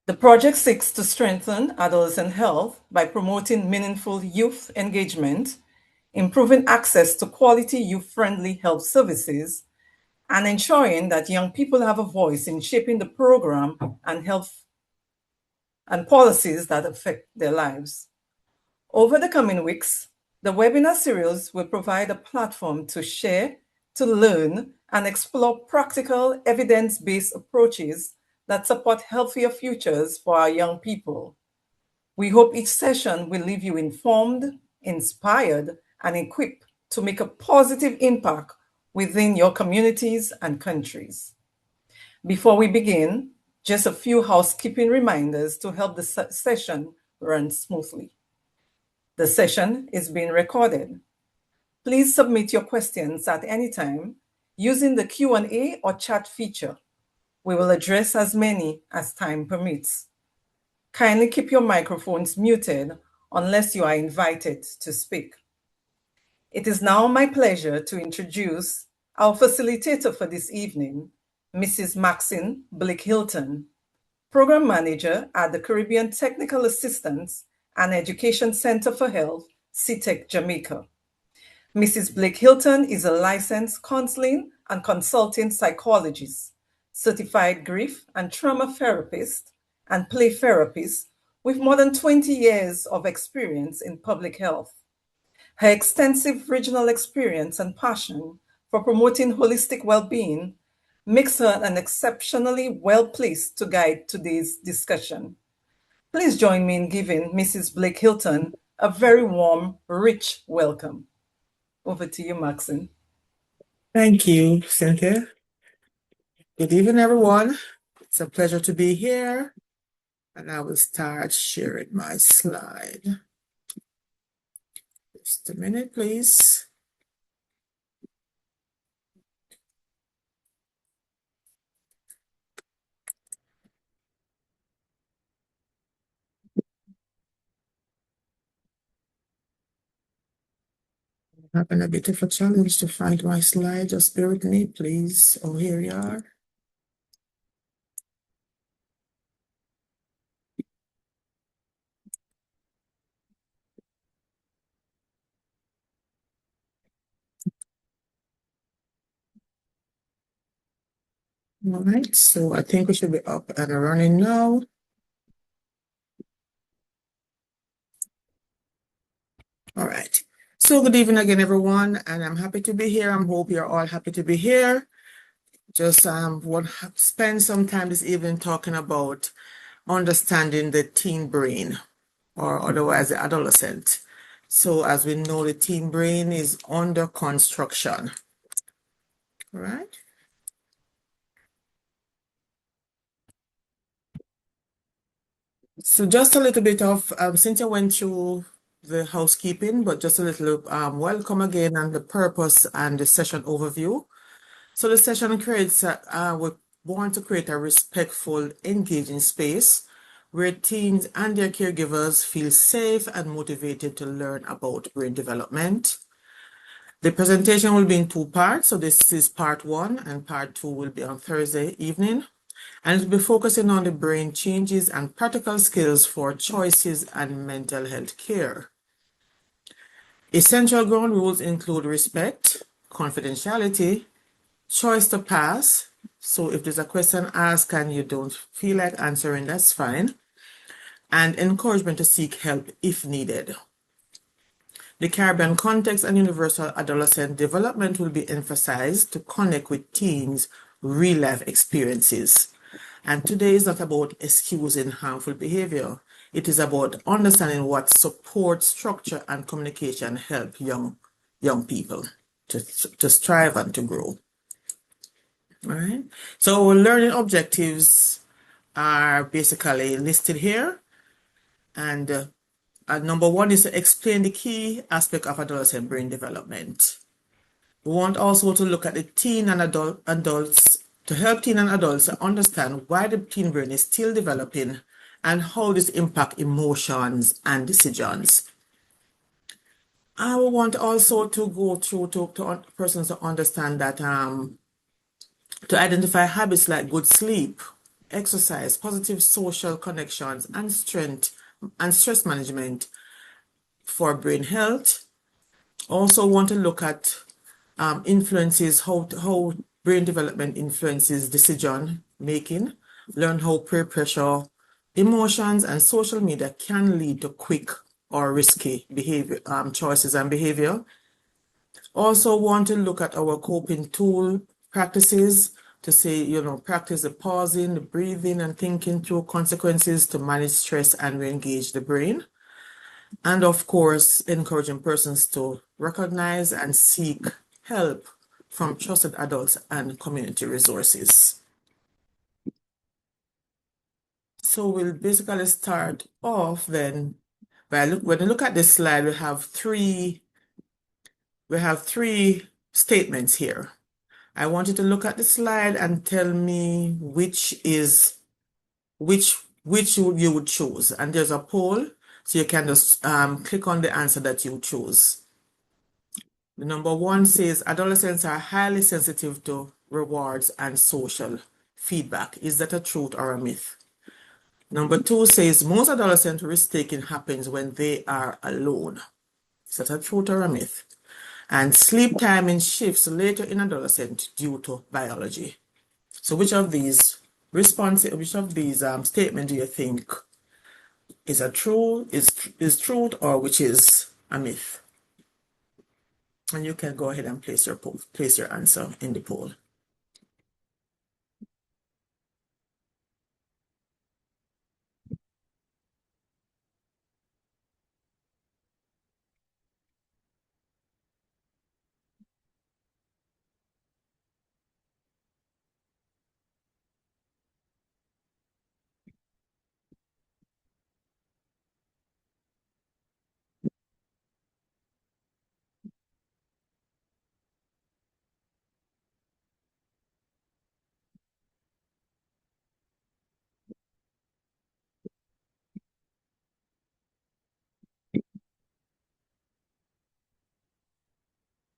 The project seeks to strengthen adolescent health by promoting meaningful youth engagement, improving access to quality youth-friendly health services, and ensuring that young people have a voice in shaping the program and health and policies that affect their lives. Over the coming weeks, the webinar series will provide a platform to share, to learn, and explore practical, evidence-based approaches that support healthier futures for our young people. We hope each session will leave you informed, inspired, and equipped to make a positive impact within your communities and countries. Before we begin, just a few housekeeping reminders to help the session run smoothly. The session is being recorded. Please submit your questions at any time using the Q&A or chat feature. We will address as many as time permits. Kindly keep your microphones muted unless you are invited to speak. It is now my pleasure to introduce our facilitator for this evening, Mrs. Maxine Blake-Hilton, Program Manager at the Caribbean Technical Assistance and Education Center for Health, CTEC Jamaica. Mrs. Blake-Hilton is a licensed counseling and consulting psychologist, certified grief and trauma therapist, and play therapist with more than 20 years of experience in public health. Her extensive regional experience and passion for promoting holistic well-being makes her an exceptionally well-placed to guide today's discussion. Please join me in giving Mrs. Blake-Hilton a very warm, rich welcome. Over to you, Maxine. Thank you, Cynthia. Good evening, everyone. It's a pleasure to be here, and I will start sharing my slide. Just a minute, please. I'm having a bit of a challenge to find my slide. Just bear with me, please. Oh, here you are. All right, so I think we should be up and running now. All right. So good evening again, everyone, and I'm happy to be here. I hope you're all happy to be here. Just want to spend some time this evening talking about understanding the teen brain, or otherwise the adolescent. So as we know, the teen brain is under construction. All right. So just a little bit of, Cynthia went through the housekeeping, but just a little welcome again and the purpose and the session overview. So the session creates, we want to create a respectful, engaging space where teens and their caregivers feel safe and motivated to learn about brain development. The presentation will be in two parts. So this is part one, and part two will be on Thursday evening. And it will be focusing on the brain changes and practical skills for choices and mental health care. Essential ground rules include respect, confidentiality, choice to pass. So if there's a question asked and you don't feel like answering, that's fine. And encouragement to seek help if needed. The Caribbean context and universal adolescent development will be emphasized to connect with teens' real-life experiences. And today is not about excusing harmful behavior. It is about understanding what support, structure, and communication help young people to strive and to grow. All right. So learning objectives are basically listed here. And number one is to explain the key aspect of adolescent brain development. We want also to look at the teen and adults to help teen and adults to understand why the teen brain is still developing and how this impacts emotions and decisions. I want also to go through to persons to understand that to identify habits like good sleep, exercise, positive social connections, and strength and stress management for brain health. Also want to look at influences, how brain development influences decision making, learn how peer pressure, emotions, and social media can lead to quick or risky behavior, choices and behavior. Also want to look at our coping tool practices to say, practice the pausing, the breathing, and thinking through consequences to manage stress and re-engage the brain. And of course, encouraging persons to recognize and seek help from trusted adults and community resources. So we'll basically start off then when you look at this slide, we have three statements here. I want you to look at the slide and tell me which you would choose. And there's a poll, so you can just click on the answer that you choose. The number one says adolescents are highly sensitive to rewards and social feedback. Is that a truth or a myth? Number two says most adolescent risk-taking happens when they are alone. Is that a truth or a myth? And sleep timing shifts later in adolescence due to biology. So which of these statement do you think is truth or which is a myth? And you can go ahead and place your answer in the poll.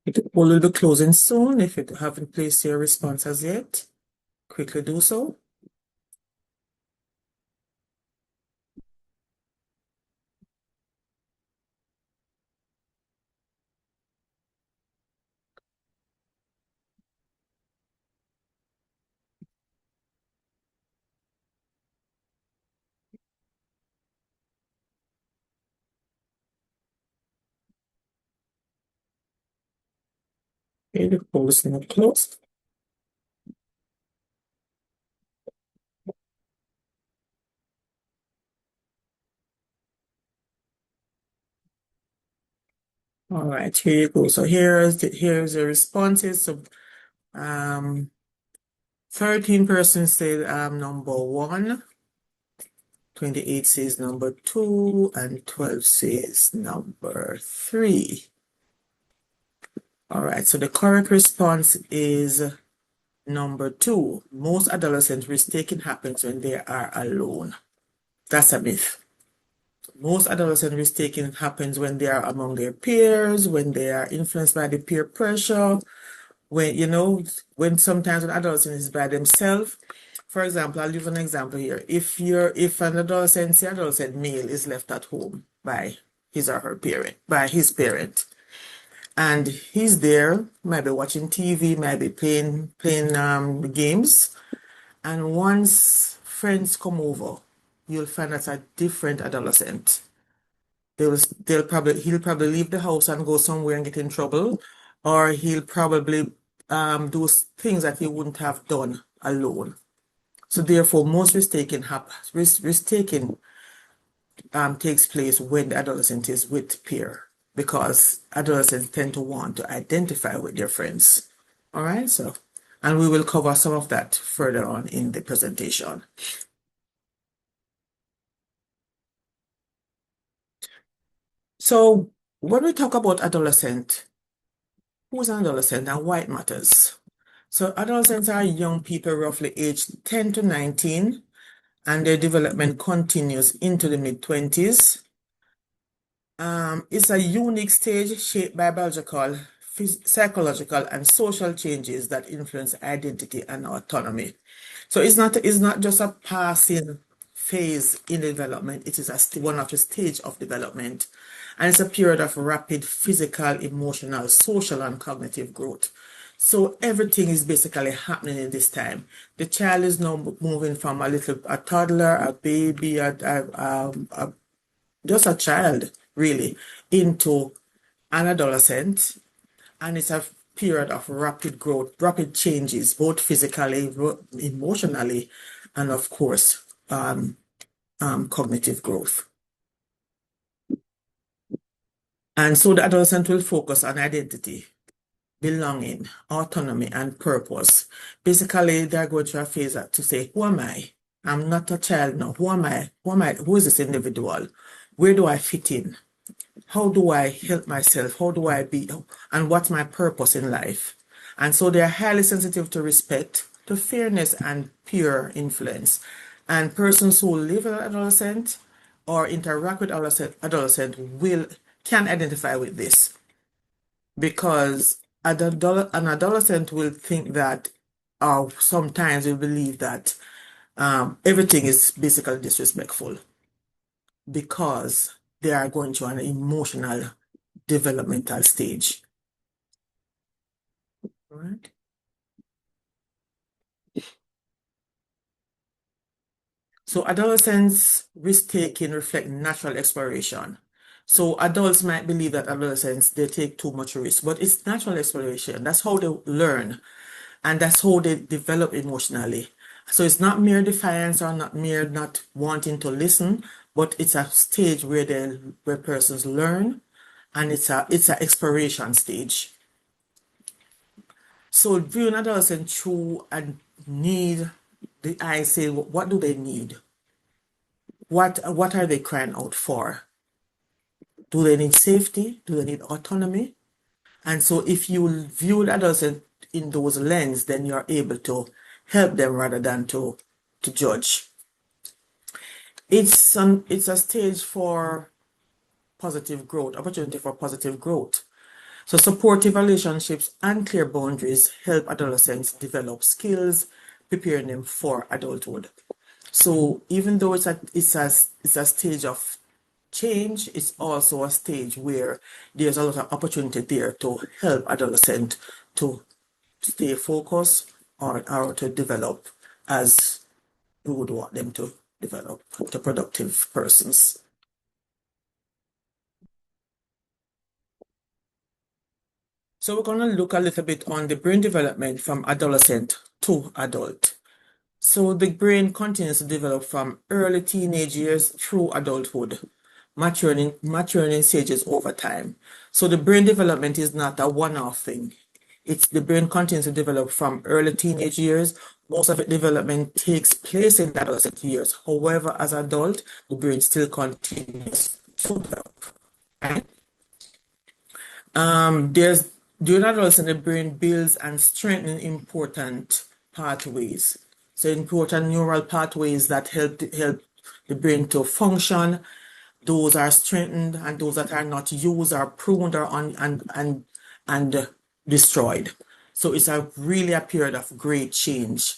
The poll will be closing soon. If you haven't placed your response as yet, quickly do so. Okay, the poll is now closed. All right, here you go. So here's the responses. So 13% said number 1, 28 says number 2, and 12 says number 3. All right, so the correct response is number 2. Most adolescent risk-taking happens when they are alone. That's a myth. Most adolescent risk-taking happens when they are among their peers, when they are influenced by the peer pressure, when sometimes an adolescent is by themselves. For example, I'll give an example here. If an adolescent male is left at home by his or her parent, by his parent, and he's there, might be watching TV, might be playing games, and once friends come over, you'll find that's a different adolescent. He'll probably leave the house and go somewhere and get in trouble, or he'll probably do things that he wouldn't have done alone. So therefore, most risk-taking takes place when the adolescent is with peer, because adolescents tend to want to identify with their friends. All right, and we will cover some of that further on in the presentation. So when we talk about adolescent, who's an adolescent and why it matters? So adolescents are young people roughly aged 10 to 19, and their development continues into the mid-20s. It's a unique stage shaped by biological psychological and social changes that influence identity and autonomy. So it's not just a passing phase in development, it is one of the stage of development. And it's a period of rapid physical, emotional, social, and cognitive growth. So everything is basically happening in this time. The child is now moving from a toddler, a baby, just a child, really, into an adolescent, and it's a period of rapid growth, rapid changes, both physically, emotionally, and of course, cognitive growth. And so the adolescent will focus on identity, belonging, autonomy, and purpose. Basically, they're going through a phase to say, who am I? I'm not a child now. Who am I? Who am I? Who is this individual? Where do I fit in? How do I help myself? How do I be? And what's my purpose in life? And so they're highly sensitive to respect, to fairness, and peer influence. And persons who live with an adolescent or interact with adolescent can identify with this, because an adolescent will think that, or sometimes will believe that everything is basically disrespectful because they are going through an emotional developmental stage. All right. So adolescents' risk-taking reflect natural exploration. So adults might believe that adolescents, they take too much risk, but it's natural exploration. That's how they learn, and that's how they develop emotionally. So it's not mere defiance or not mere not wanting to listen, but it's a stage where persons learn, and it's a exploration stage. So viewing adolescents through a need, I say, what do they need? What are they crying out for? Do they need safety? Do they need autonomy? And so if you view the adolescent in those lenses, then you're able to help them rather than to judge. It's a stage for positive growth, opportunity for positive growth. So supportive relationships and clear boundaries help adolescents develop skills, preparing them for adulthood. So even though it's a stage of change, it's also a stage where there's a lot of opportunity there to help adolescents to stay focused or to develop as we would want them to develop, to productive persons. So we're going to look a little bit on the brain development from adolescent to adult. So the brain continues to develop from early teenage years through adulthood, maturing in stages over time. So the brain development is not a one-off thing. The brain continues to develop from early teenage years. Most of its development takes place in adolescent years. However, as an adult, the brain still continues to develop. Right? During adolescence, the brain builds and strengthens important pathways. So important neural pathways that help the brain to function. Those are strengthened, and those that are not used are pruned or and destroyed. So it's really a period of great change.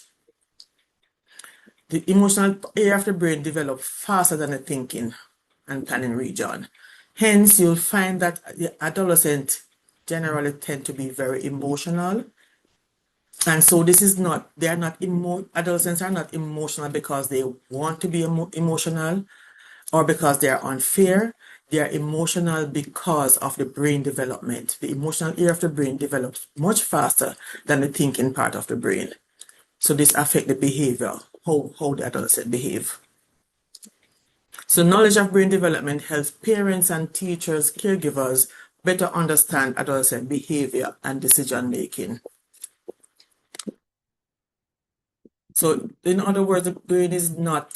The emotional area of the brain develops faster than the thinking and planning region. Hence, you'll find that the adolescents generally tend to be very emotional. And so adolescents are not emotional because they want to be emotional or because they are unfair. They are emotional because of the brain development. The emotional area of the brain develops much faster than the thinking part of the brain. So this affects the behavior, how the adolescent behave. So knowledge of brain development helps parents and teachers, caregivers better understand adolescent behavior and decision making. So in other words, the brain is not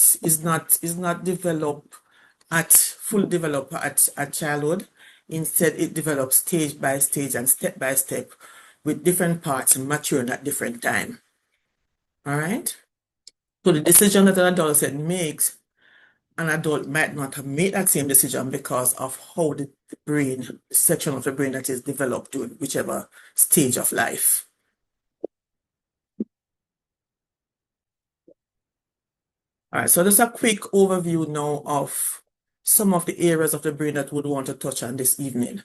developed fully developed at childhood. Instead, it develops stage by stage and step by step, with different parts maturing at different time. All right. So the decision that an adolescent makes, an adult might not have made that same decision because of how brain, section of the brain that is developed during whichever stage of life. All right, so just a quick overview now of some of the areas of the brain that we would want to touch on this evening.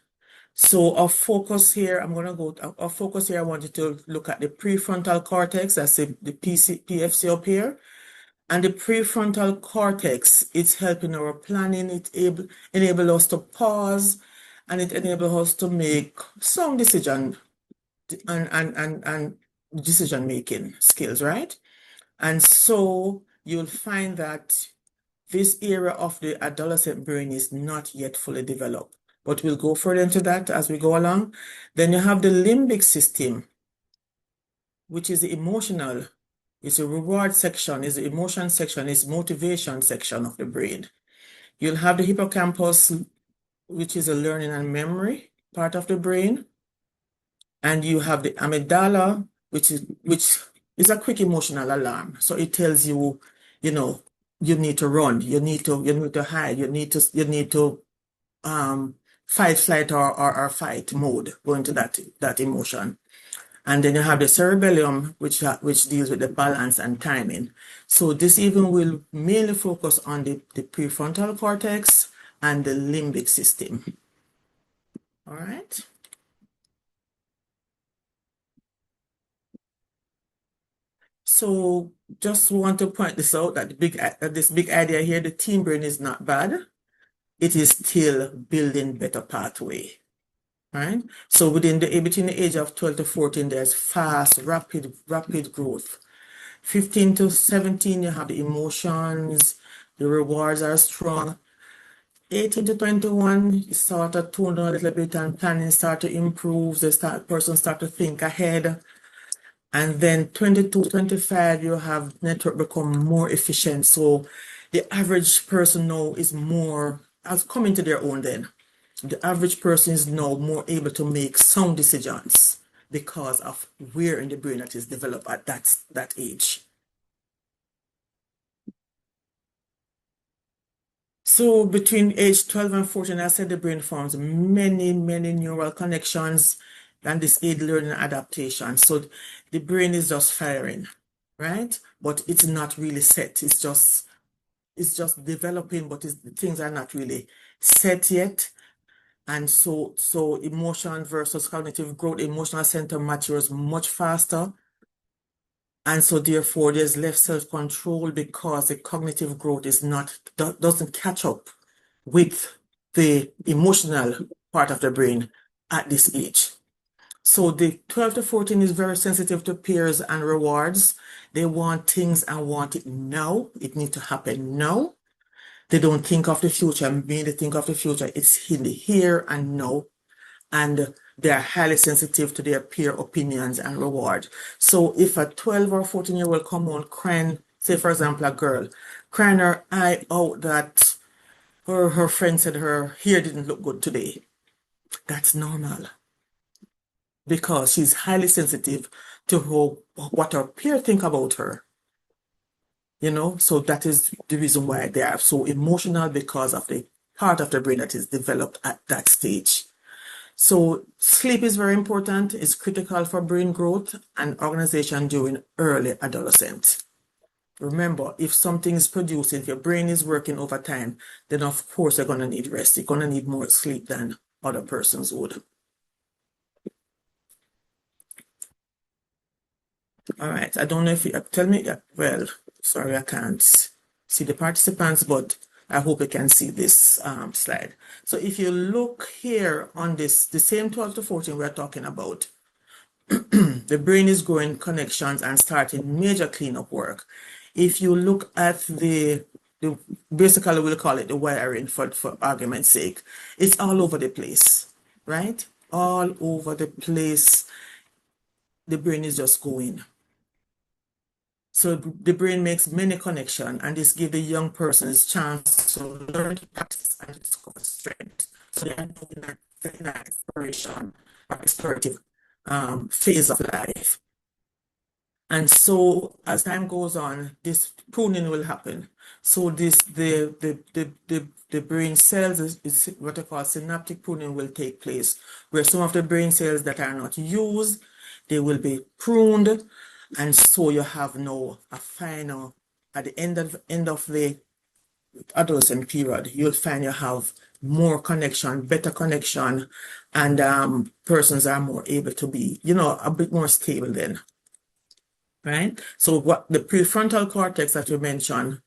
So our focus here, I want you to look at the prefrontal cortex, that's the PFC up here. And the prefrontal cortex, it's helping our planning, it enable us to pause, and it enables us to make some decision and decision-making skills, right? And so you'll find that this area of the adolescent brain is not yet fully developed, but we'll go further into that as we go along. Then you have the limbic system, which is the emotional, it's a reward section, it's the emotion section, it's motivation section of the brain. You'll have the hippocampus, which is a learning and memory part of the brain. And you have the amygdala, which is a quick emotional alarm. So it tells you, you know, you need to run, you need to hide, you need to fight, flight, or fight mode, go into that emotion. And then you have the cerebellum, which deals with the balance and timing. So this even will mainly focus on the prefrontal cortex and the limbic system. All right. So just want to point this out, that this big idea here, the teen brain is not bad. It is still building better pathway, right? So between the age of 12 to 14, there's fast, rapid growth. 15 to 17, you have the emotions, the rewards are strong. 18 to 21, you start to tune down a little bit and planning start to improve. Person start to think ahead. And then 22, 25, you have network become more efficient. So the average person now is has come into their own then. The average person is now more able to make sound decisions because of where in the brain that is developed at that age. So between age 12 and 14, I said the brain forms many neural connections, and this aid learning and adaptation. So the brain is just firing, right? But it's not really set. It's just developing, but things are not really set yet. And so emotion versus cognitive growth, emotional center matures much faster. And so therefore there's less self-control because the cognitive growth doesn't catch up with the emotional part of the brain at this age. So the 12 to 14 is very sensitive to peers and rewards. They want things and want it now. It needs to happen now. They don't think of the future. When they think of the future, it's in the here and now. And they're highly sensitive to their peer opinions and reward. So if a 12 or 14-year-old come on crying, say for example, a girl, crying her eye out that her friend said her hair didn't look good today, that's normal. Because she's highly sensitive to what her peer think about her. So that is the reason why they are so emotional, because of the part of the brain that is developed at that stage. So sleep is very important. It's critical for brain growth and organization during early adolescence. Remember, if something is producing, if your brain is working over time, then of course you're going to need rest. You're going to need more sleep than other persons would. All right, I don't know if you tell me, well, sorry, I can't see the participants, but I hope you can see this slide. So if you look here on this, the same 12 to 14 we're talking about, the brain is growing connections and starting major cleanup work. If you look at the basically we'll call it the wiring for argument's sake, it's all over the place, right? All over the place. The brain is just going. So the brain makes many connections, and this gives the young person a chance to learn to practice and discover strength. So they are in that exploration or explorative phase of life. And so as time goes on, this pruning will happen. So the brain cells is what I call synaptic pruning will take place, where some of the brain cells that are not used, they will be pruned, and so you have now a final at the end of the adolescent period, you'll find you have more connection, better connection, and persons are more able to be, a bit more stable then, right? So what the prefrontal cortex that you mentioned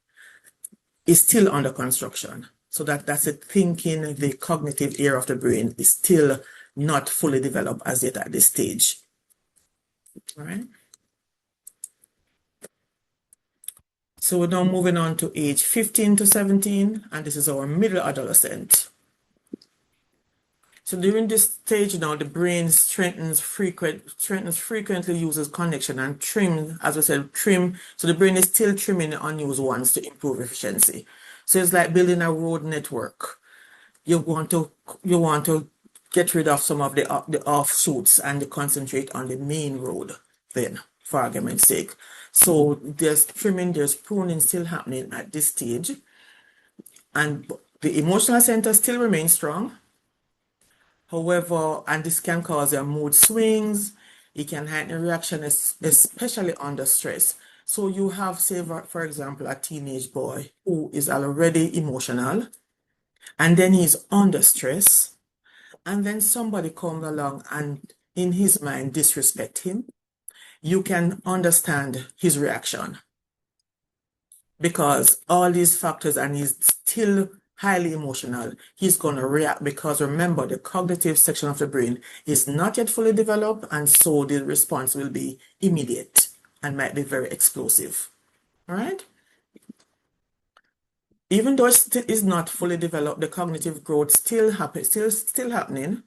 is still under construction. So that's the thinking, the cognitive area of the brain is still not fully developed as yet at this stage. All right. So we're now moving on to age 15 to 17, and this is our middle adolescent. So during this stage now, the brain strengthens frequently, uses connection and trim, as we said, trim. So the brain is still trimming the unused ones to improve efficiency. So it's like building a road network. You want to get rid of some of the offshoots and concentrate on the main road then, for argument's sake. So there's trimming, there's pruning still happening at this stage. And the emotional center still remains strong. However, and this can cause your mood swings. It can heighten reaction, especially under stress. So you have, say, for example, a teenage boy who is already emotional, and then he's under stress, and then somebody comes along and in his mind disrespect him. You can understand his reaction because all these factors, and he's still highly emotional, he's going to react because remember, the cognitive section of the brain is not yet fully developed, and so the response will be immediate and might be very explosive. All right? Even though it is not fully developed, the cognitive growth still happening,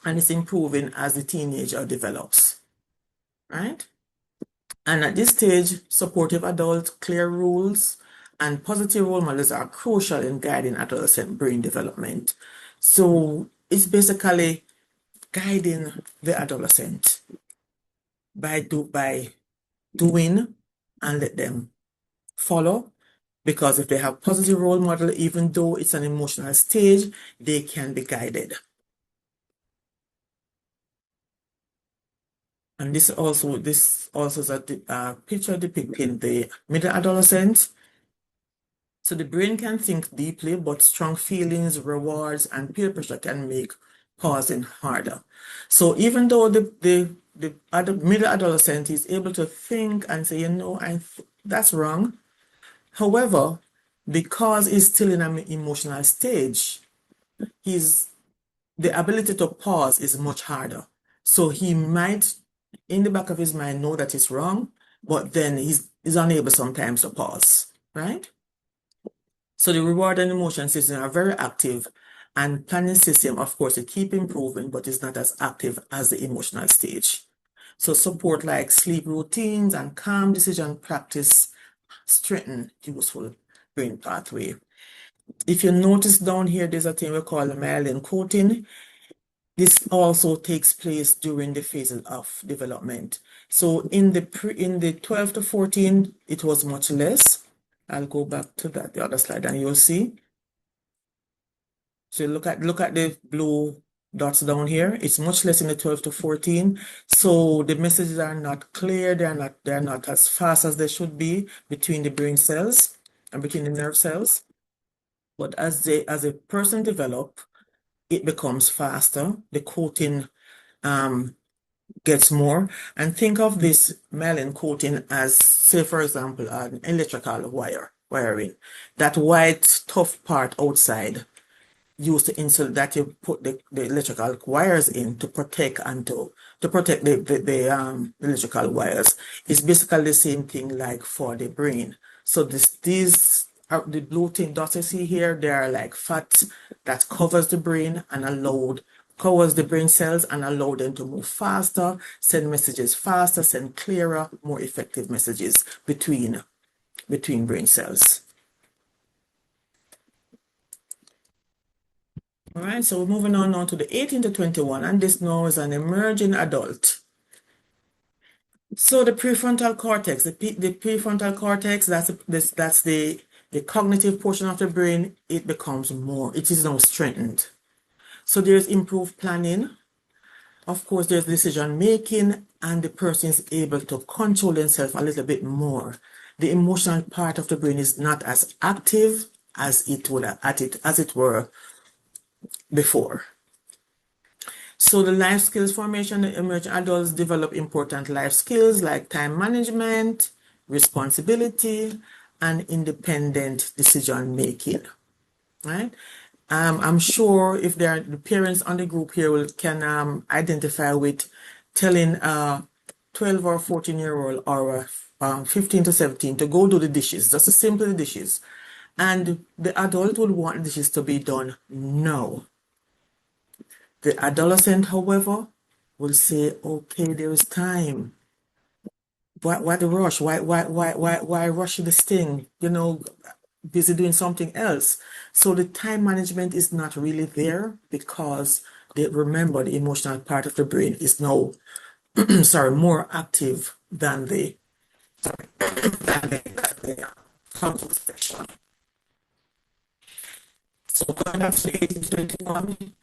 and it's improving as the teenager develops. Right? And at this stage, supportive adults, clear rules, and positive role models are crucial in guiding adolescent brain development. So it's basically guiding the adolescent by doing and let them follow. Because if they have positive role model, even though it's an emotional stage, they can be guided. And this also is a picture depicting the middle adolescent. So the brain can think deeply, but strong feelings, rewards, and peer pressure can make pausing harder. So even though the middle adolescent is able to think and say, that's wrong. However, because he's still in an emotional stage, the ability to pause is much harder. So he might, in the back of his mind, know that it's wrong, but then he's unable sometimes to pause, right? So the reward and emotion system are very active, and planning system, of course, it keep improving, but it's not as active as the emotional stage. So support like sleep routines and calm decision practice strengthen useful brain pathway. If you notice down here, there's a thing we call myelin coating. This also takes place during the phases of development. So in the 12 to 14, it was much less. I'll go back to the other slide, and you'll see. So look at the blue dots down here. It's much less in the 12 to 14. So the messages are not clear. They're not as fast as they should be between the brain cells and between the nerve cells. But as a person develop, it becomes faster. The coating gets more. And think of this myelin coating as, say, for example, an electrical wiring. That white tough part outside used to insulate that you put the electrical wires in to protect and to protect the electrical wires. It's basically the same thing like for the brain. So these are the blue thing dots you see here, they are like fat that covers the brain and covers the brain cells and allow them to move faster, send messages faster, send clearer, more effective messages between brain cells. All right, so we're moving on to the 18 to 21, and this now is an emerging adult. So the prefrontal cortex, the prefrontal cortex, that's the cognitive portion of the brain. It becomes more. It is now strengthened. So there's improved planning. Of course, there's decision making, and the person is able to control themselves a little bit more. The emotional part of the brain is not as active as it were before. So the life skills formation, the emerging adults develop important life skills like time management, responsibility, and independent decision making, right? I'm sure if there are the parents on the group here can identify with telling a 12 or 14-year-old or 15 to 17 to go do the dishes, just a simple dishes. And the adult would want the dishes to be done now. The adolescent, however, will say, okay, there is time. Why the rush? Why rush this thing? Busy doing something else. So the time management is not really there because remember the emotional part of the brain is now more active than the cognitive section. So going back to 1821,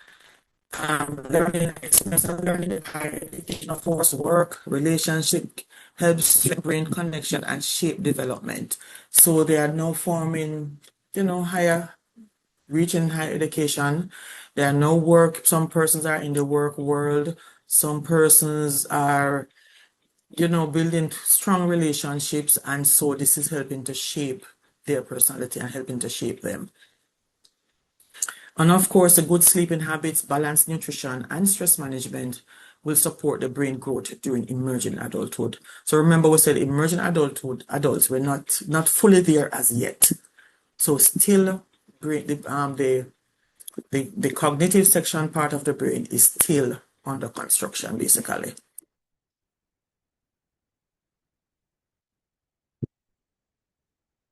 learning experience of learning, higher education, of course, work, relationship helps brain connection and shape development. So they are now forming, reaching higher education. There are no work. Some persons are in the work world. Some persons are, building strong relationships. And so this is helping to shape their personality and helping to shape them. And of course, the good sleeping habits, balanced nutrition, and stress management will support the brain growth during emerging adulthood. So remember, we said emerging adults were not fully there as yet. So still, the cognitive section part of the brain is still under construction, basically.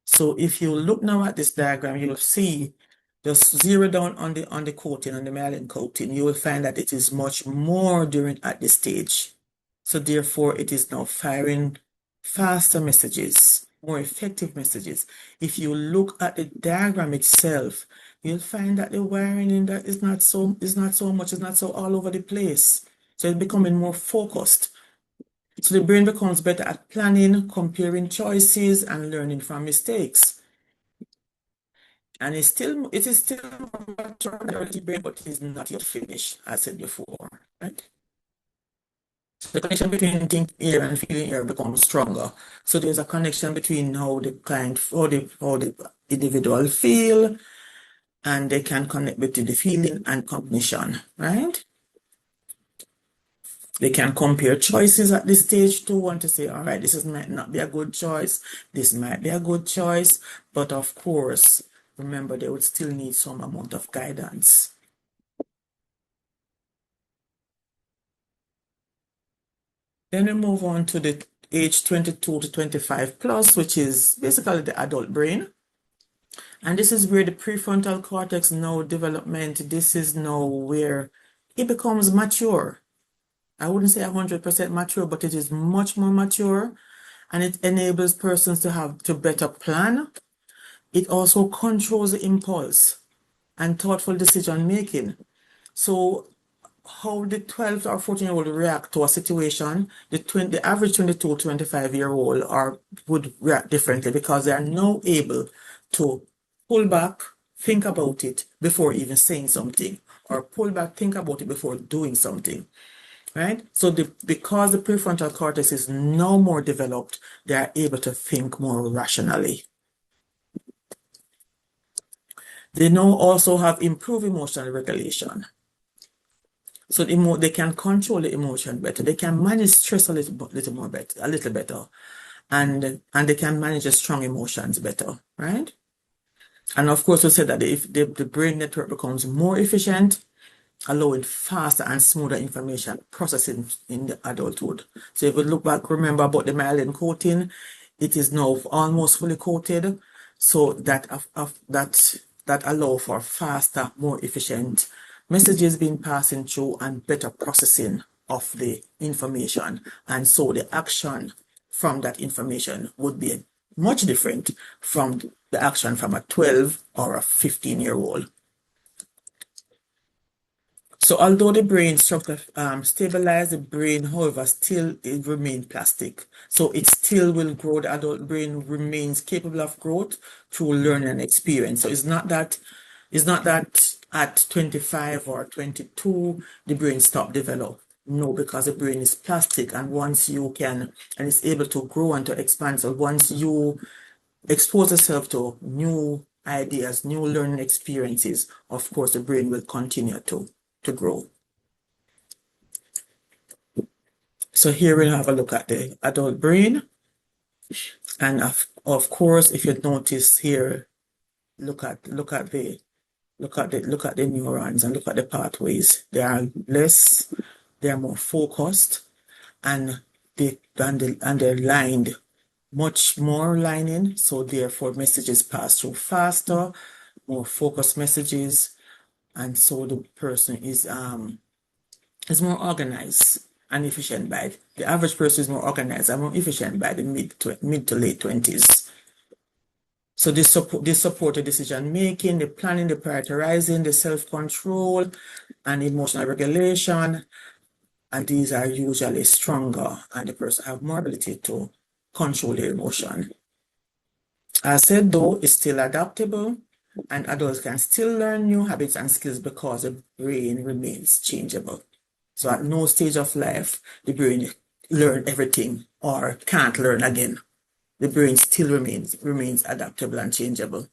So if you look now at this diagram, you'll see just zero down on the coating, on the myelin coating, you will find that it is much more at this stage. So therefore, it is now firing faster messages, more effective messages. If you look at the diagram itself, you'll find that the wiring in that is not so all over the place. So it's becoming more focused. So the brain becomes better at planning, comparing choices, and learning from mistakes. And it is still more mature than the brain, but it is not yet finished, as I said before, right? So the connection between think air and feeling air becomes stronger. So there's a connection between how the individual feel, and they can connect between the feeling and cognition, right? They can compare choices at this stage too, and to say, all right, this might not be a good choice, this might be a good choice, but of course, remember, they would still need some amount of guidance. Then we move on to the age 22 to 25 plus, which is basically the adult brain. And this is where the prefrontal cortex development, this is now where it becomes mature. I wouldn't say 100% mature, but it is much more mature, and it enables persons to better plan. It also controls the impulse and thoughtful decision making. So how the 12 or 14-year-old react to a situation, the average 22, 25-year-old would react differently because they are now able to pull back, think about it before even saying something, or pull back, think about it before doing something, right? So because the prefrontal cortex is now more developed, they are able to think more rationally. They now also have improved emotional regulation. So they can control the emotion better. They can manage stress a little better, and they can manage the strong emotions better, right? And of course, we said that if the brain network becomes more efficient, allowing faster and smoother information processing in the adulthood. So if we look back, remember about the myelin coating, it is now almost fully coated, so that allow for faster, more efficient messages being passing through and better processing of the information. And so the action from that information would be much different from the action from a 12 or a 15-year-old. So although the brain structure stabilized, the brain, however, still it remains plastic. So it still will grow. The adult brain remains capable of growth through learning and experience. So it's not that at 25 or 22 the brain stop develop. No, because the brain is plastic, and once you can, and it's able to grow and to expand. So once you expose yourself to new ideas, new learning experiences, of course, the brain will continue to grow. So here we'll have a look at the adult brain. And of course, if you notice here, look at the neurons and look at the pathways. They are more focused, and they're lined, much more lining. So therefore messages pass through faster, more focused messages. And so the person is more organized and efficient by it. The average person is more organized and more efficient by the mid to late 20s. So this support the decision making, the planning, the prioritizing, the self-control, and emotional regulation. And these are usually stronger, and the person have more ability to control their emotion. As said, though, it's still adaptable, and adults can still learn new habits and skills because the brain remains changeable. So at no stage of life, the brain learn everything or can't learn again. The brain still remains adaptable and changeable.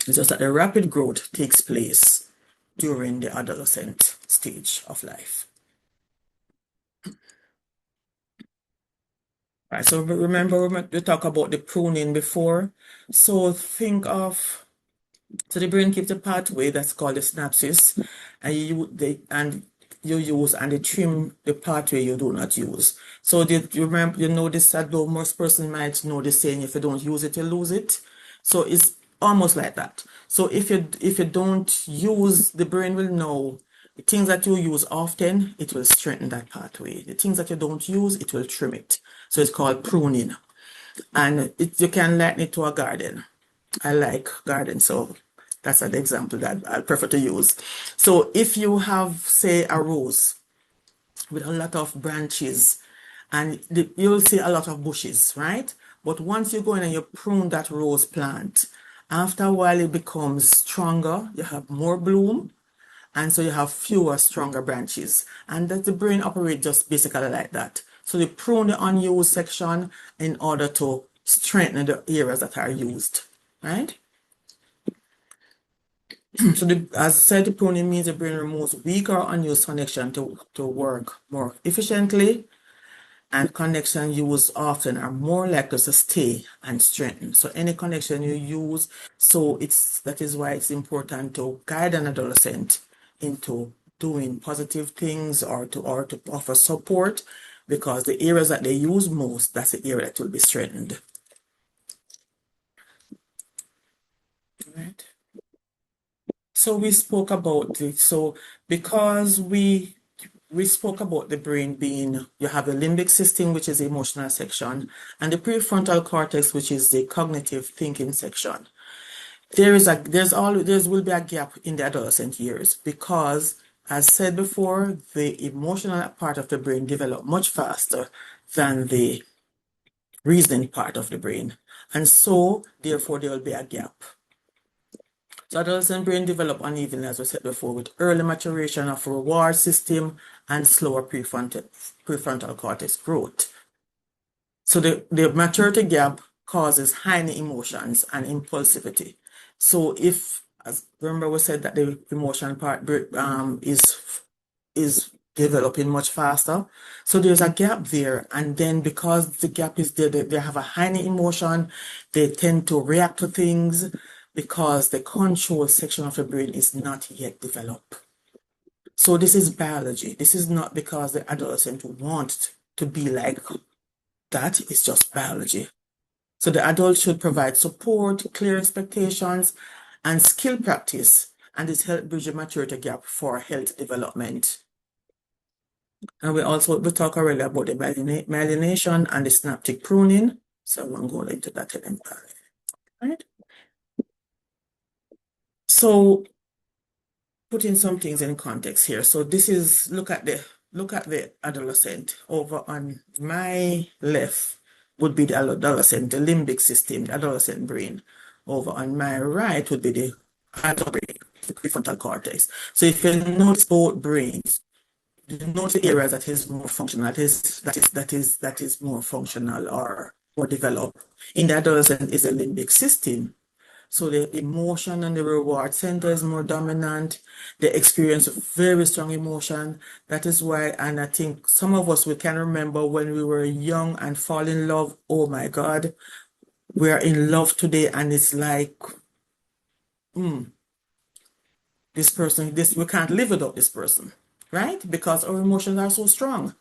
It's just that the rapid growth takes place during the adolescent stage of life. Right, so remember we talked about the pruning before. So think of, so the brain keeps a pathway that's called the synapses, and you use and they trim the pathway you do not use. So you notice that though most person might know the saying, if you don't use it, you lose it. So it's almost like that. So if you don't use, the brain will know the things that you use often, it will strengthen that pathway. The things that you don't use, it will trim it. So it's called pruning. And you can liken it to a garden. I like garden, so that's an example that I prefer to use. So if you have, say, a rose with a lot of branches, and you'll see a lot of bushes, right? But once you go in and you prune that rose plant, after a while it becomes stronger, you have more bloom, and so you have fewer, stronger branches. And that the brain operates just basically like that. So you prune the unused section in order to strengthen the areas that are used, right? So as I said, the pruning means the brain removes weak or unused connection to work more efficiently, and connection used often are more likely to stay and strengthen. So any connection you use, so that is why it's important to guide an adolescent into doing positive things or to offer support, because the areas that they use most, that's the area that will be strengthened. Right. So we spoke about it. So because we spoke about the brain being, you have the limbic system, which is the emotional section, and the prefrontal cortex, which is the cognitive thinking section. There will be a gap in the adolescent years because, as said before, the emotional part of the brain develop much faster than the reasoning part of the brain. And so, therefore, there will be a gap. So adolescent brain develop unevenly, as we said before, with early maturation of reward system and slower prefrontal cortex growth. So the maturity gap causes high emotions and impulsivity. So remember we said that the emotion part is developing much faster. So there's a gap there, and then because the gap is there, they have a high emotion, they tend to react to things because the control section of the brain is not yet developed. So this is biology. This is not because the adolescent wants to be like that. It's just biology. So the adult should provide support, clear expectations, and skill practice, and this helps bridge the maturity gap for health development. And we talk already about the myelination and the synaptic pruning. So I won't go into that anymore. Right? So putting some things in context here. So this is look at the adolescent. Over on my left would be the adolescent, the limbic system, the adolescent brain. Over on my right would be the adult brain, the prefrontal cortex. So if you notice both brains, you notice the areas that is more functional, that is more functional or more developed. In the adolescent is the limbic system. So the emotion and the reward center is more dominant. They experience very strong emotion. That is why, and I think some of us, we can remember when we were young and fall in love. Oh my God, we are in love today, and it's like, this person, we can't live without this person, right? Because our emotions are so strong.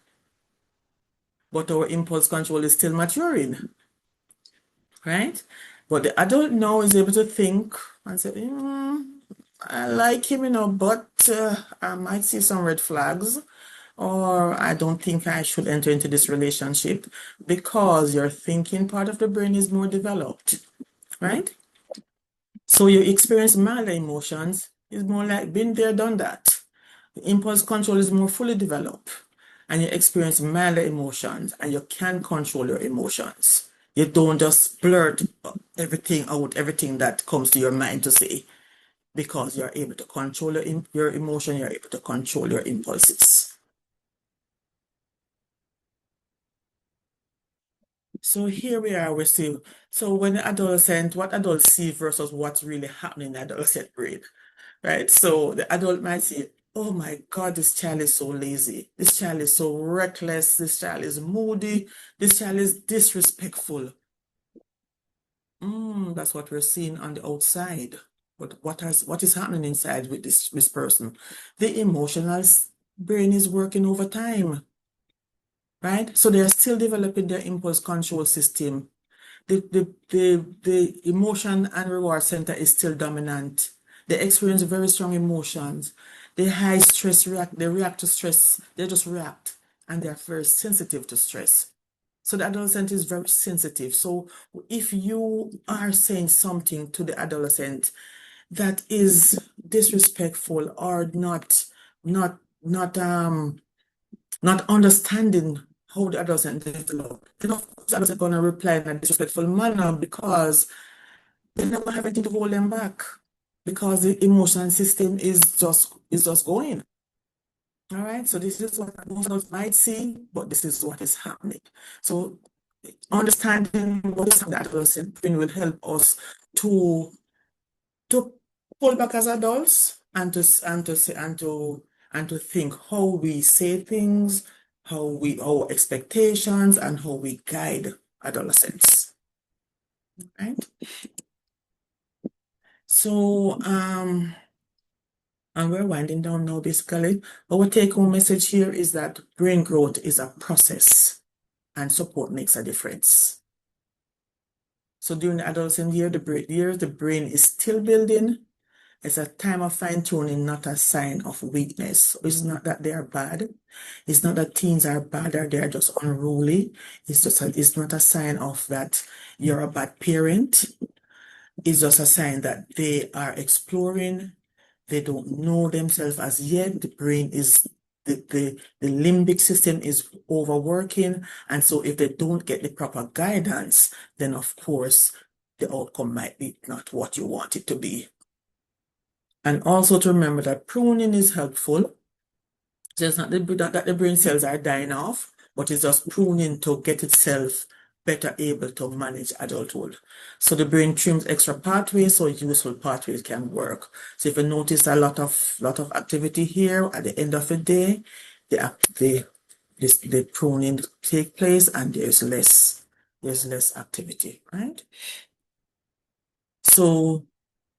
But our impulse control is still maturing, right? But the adult now is able to think and say, I like him, but I might see some red flags, or I don't think I should enter into this relationship because your thinking part of the brain is more developed, right? So your experience mild emotions is more like been there, done that. The impulse control is more fully developed, and you experience milder emotions, and you can control your emotions. You don't just blurt everything out, everything that comes to your mind to say, because you're able to control your emotion, you're able to control your impulses. So here we are, we see, so when the adolescent, what adults see versus what's really happening in the adolescent brain, right? So the adult might say, oh my God, this child is so lazy. This child is so reckless. This child is moody. This child is disrespectful. That's what we're seeing on the outside. But what is happening inside with this person? The emotional brain is working overtime, right? So they're still developing their impulse control system. The emotion and reward center is still dominant. They experience very strong emotions. They high stress they react to stress. They just react, and they're very sensitive to stress. So the adolescent is very sensitive. So if you are saying something to the adolescent that is disrespectful or not not not understanding how the adolescent develop, then of course the adolescent gonna reply in a disrespectful manner because they never have anything to hold them back, because the emotional system is just going. All right, so this is what most of us might see, but this is what is happening. So understanding what is happening at adolescent brain will help us to pull back as adults and to think how we say things, our expectations, and how we guide adolescents. Right? So and we're winding down now basically. Our take-home message here is that brain growth is a process and support makes a difference. So during the adolescent year, the brain is still building. It's a time of fine-tuning, not a sign of weakness. It's not that they are bad. It's not that teens are bad or they're just unruly. It's not a sign of that you're a bad parent. It's just a sign that they are exploring. They don't know themselves as yet. The brain is the limbic system is overworking. And so if they don't get the proper guidance, then of course the outcome might be not what you want it to be. And also to remember that pruning is helpful. So it's not that the brain cells are dying off, but it's just pruning to get itself better able to manage adulthood. So the brain trims extra pathways so useful pathways can work. So if you notice a lot of activity here at the end of the day, the pruning take place and there's less activity, right? So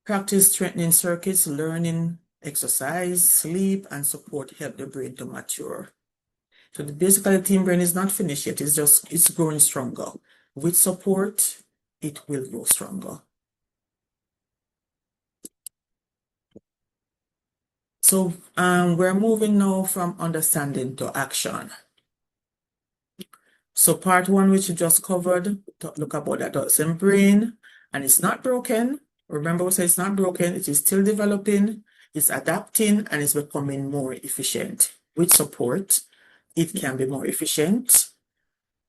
practice strengthening circuits, learning, exercise, sleep, and support help the brain to mature. So basically, the teen brain is not finished yet. It's growing stronger. With support, it will grow stronger. So we're moving now from understanding to action. So part one, which you just covered, look about the adolescent brain, and it's not broken. Remember, we said it's not broken. It is still developing, it's adapting, and it's becoming more efficient. With support, it can be more efficient.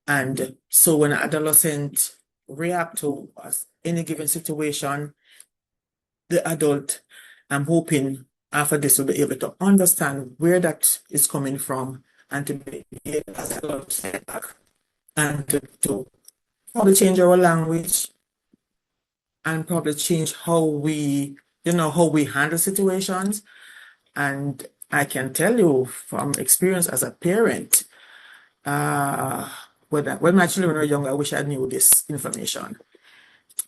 And so when an adolescent react to any given situation, the adult, I'm hoping after this will be able to understand where that is coming from and to be able to step back and to probably change our language and probably change how we, how we handle situations. And I can tell you from experience as a parent, when my children were young, I wish I knew this information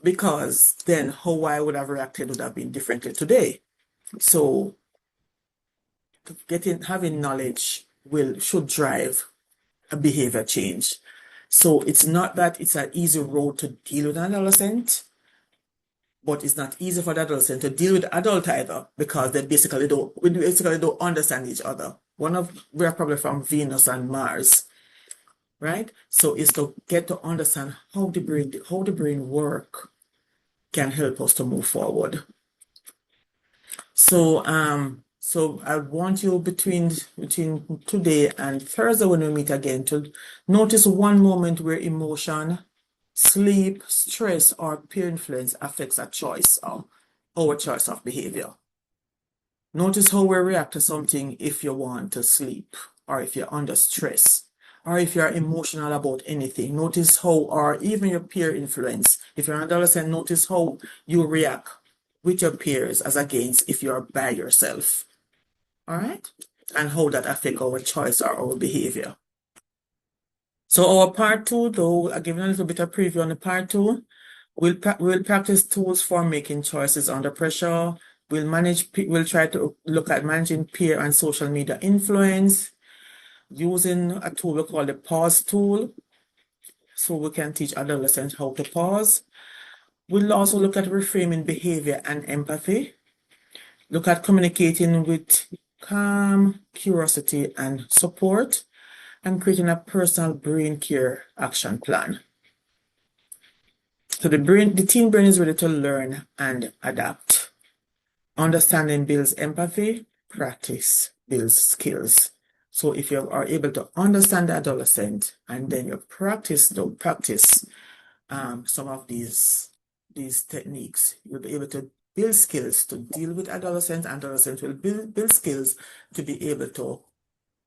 because then how I would have reacted would have been differently today. So having knowledge should drive a behavior change. So it's not that it's an easy road to deal with an adolescent, but it's not easy for the adolescent to deal with adult either because we basically don't understand each other. We are probably from Venus and Mars, right? So it's to get to understand how the brain work can help us to move forward. So I want you between today and Thursday when we meet again to notice one moment where emotion, sleep, stress, or peer influence affects our choice of behavior. Notice how we react to something if you want to sleep, or if you're under stress, or if you're emotional about anything. Notice how, or even your peer influence. If you're an adolescent, notice how you react with your peers as against if you're by yourself. All right? And how that affects our choice or our behavior. So our part two, though, I'll give you a little bit of preview on the part two. We'll practice tools for making choices under pressure. We'll try to look at managing peer and social media influence using a tool we call the pause tool. So we can teach adolescents how to pause. We'll also look at reframing behavior and empathy. Look at communicating with calm, curiosity, and support, and creating a personal brain care action plan. So the teen brain is ready to learn and adapt. Understanding builds empathy, practice builds skills. So if you are able to understand the adolescent and then you practice some of these techniques, you'll be able to build skills to deal with adolescents, and adolescents will build skills to be able to,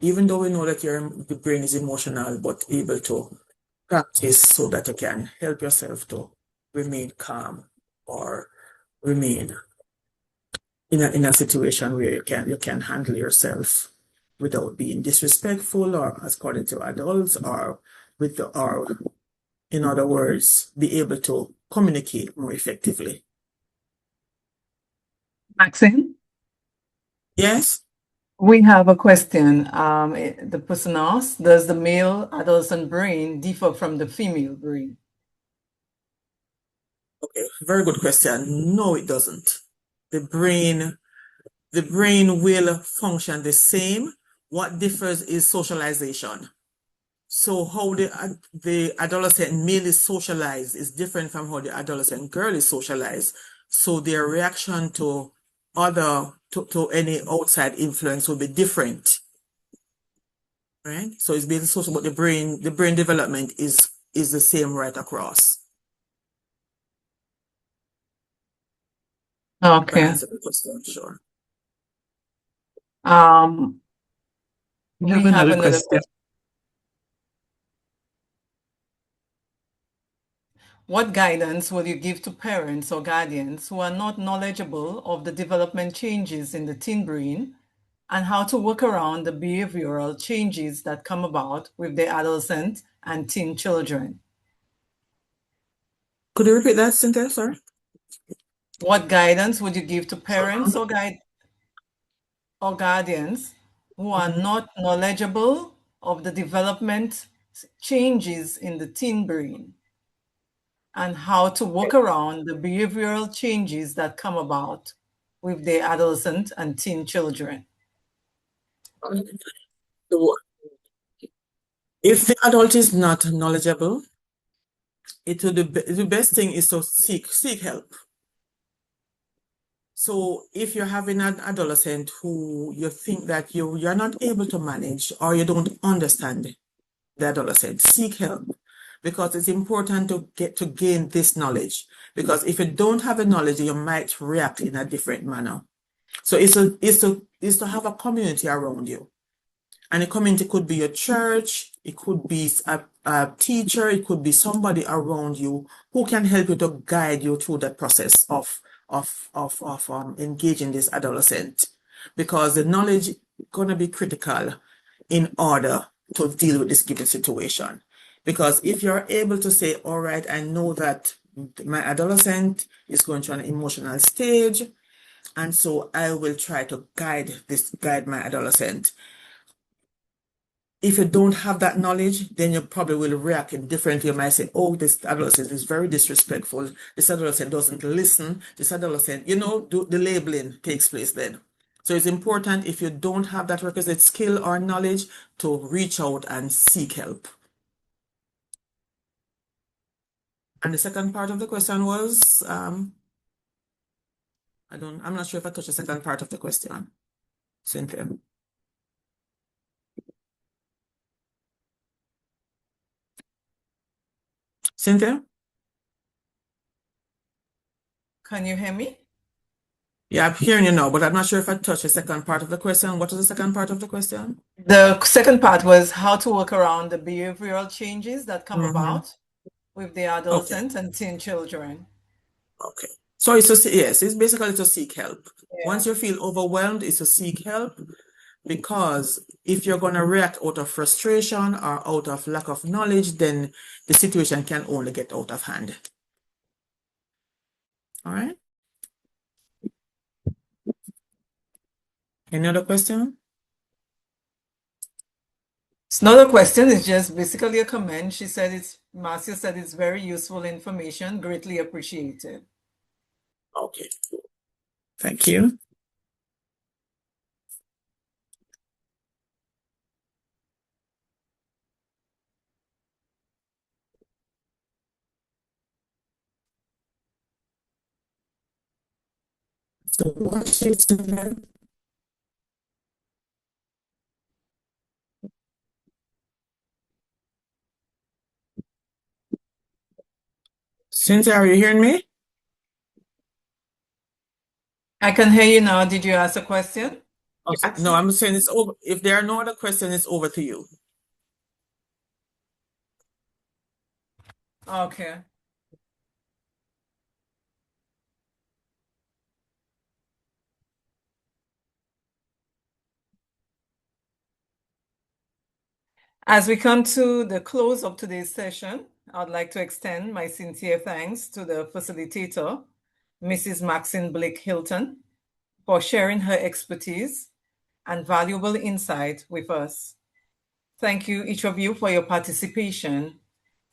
even though we know that the brain is emotional, but able to practice so that you can help yourself to remain calm or remain in a situation where you can handle yourself without being disrespectful or according to adults or in other words, be able to communicate more effectively. Maxine, Yes? we have a question. The person asked, does the male adolescent brain differ from the female brain? Okay, very good question. No, it doesn't. The brain will function the same. What differs is socialization. So how the adolescent male is socialized is different from how the adolescent girl is socialized. So their reaction to any outside influence will be different. Right? So it's basically social, but the brain development is the same right across. Okay. Answer the question, sure. We have another question. What guidance will you give to parents or guardians who are not knowledgeable of the development changes in the teen brain and how to work around the behavioral changes that come about with their adolescent and teen children? Could you repeat that, Cynthia? Sorry. What guidance would you give to parents or guardians who are not knowledgeable of the development changes in the teen brain and how to work around the behavioral changes that come about with their adolescent and teen children? So if the adult is not knowledgeable, the best thing is to seek help. So if you're having an adolescent who you think that you're not able to manage or you don't understand the adolescent, seek help, because it's important to gain this knowledge. Because if you don't have the knowledge, you might react in a different manner. So it's to have a community around you. And the community could be your church, it could be a teacher, it could be somebody around you who can help you to guide you through that process of engaging this adolescent. Because the knowledge is going to be critical in order to deal with this given situation. Because if you're able to say, all right, I know that my adolescent is going through an emotional stage, and so I will try to guide my adolescent. If you don't have that knowledge, then you probably will react differently. You might say, oh, this adolescent is very disrespectful. This adolescent doesn't listen. This adolescent, the labeling takes place then. So it's important, if you don't have that requisite skill or knowledge, to reach out and seek help. And the second part of the question was, I'm not sure if I touched the second part of the question, Cynthia. Cynthia? Can you hear me? Yeah, I'm hearing you now, but I'm not sure if I touched the second part of the question. What was the second part of the question? The second part was how to work around the behavioral changes that come Mm-hmm. about with the Okay. adolescents and teen children. Okay. So it's basically to seek help. Yeah. Once you feel overwhelmed, it's to seek help, because if you're going to react out of frustration or out of lack of knowledge, then the situation can only get out of hand. All right. Any other question? It's not a question, it's just basically a comment. Marcia said it's very useful information, greatly appreciated. Okay. Thank you. So what she's doing? Cynthia, are you hearing me? I can hear you now. Did you ask a question? Okay. No, I'm saying it's over. If there are no other questions, it's over to you. Okay. As we come to the close of today's session, I'd like to extend my sincere thanks to the facilitator, Mrs. Maxine Blake Hilton, for sharing her expertise and valuable insight with us. Thank you, each of you, for your participation,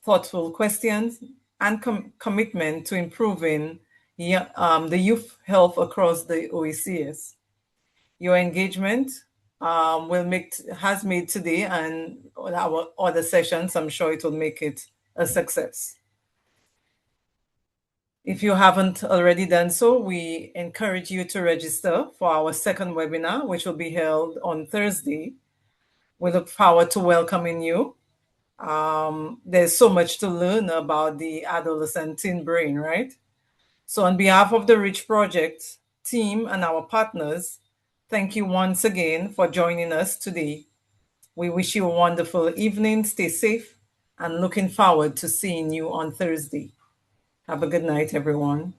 thoughtful questions, and commitment to improving the youth health across the OECS. Your engagement has made today and our other sessions, I'm sure it will make it a success. If you haven't already done so, we encourage you to register for our second webinar, which will be held on Thursday. We look forward to welcoming you. There's so much to learn about the adolescent teen brain, right? So on behalf of the RICH Project team and our partners, thank you once again for joining us today. We wish you a wonderful evening, stay safe, and looking forward to seeing you on Thursday. Have a good night, everyone.